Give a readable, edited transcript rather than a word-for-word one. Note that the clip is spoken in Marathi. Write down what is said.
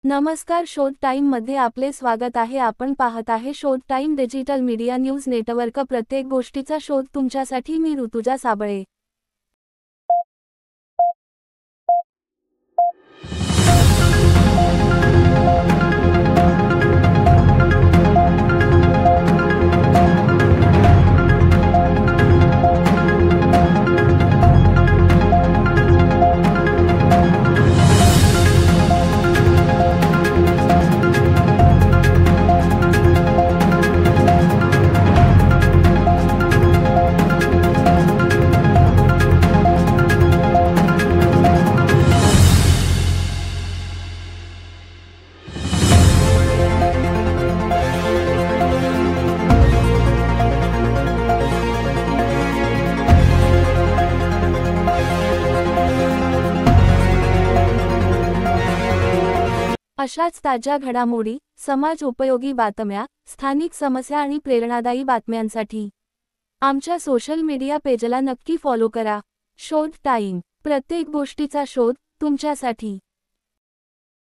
नमस्कार, शोध टाइम मध्ये आपले स्वागत आहे। आपण पाहत आहे शोध time digital media news network. प्रत्येक गोष्टीचा शोध तुमच्यासाठी। मी ऋतुजा साबळे। अशाच ताज्या घडामोडी, समाज उपयोगी बातम्या, स्थानिक समस्या आणि प्रेरणादायी बातम्यांसाठी आमच्या सोशल मीडिया पेजला नक्की फॉलो करा। शोध टाइम, प्रत्येक गोष्टीचा शोध तुमच्यासाठी।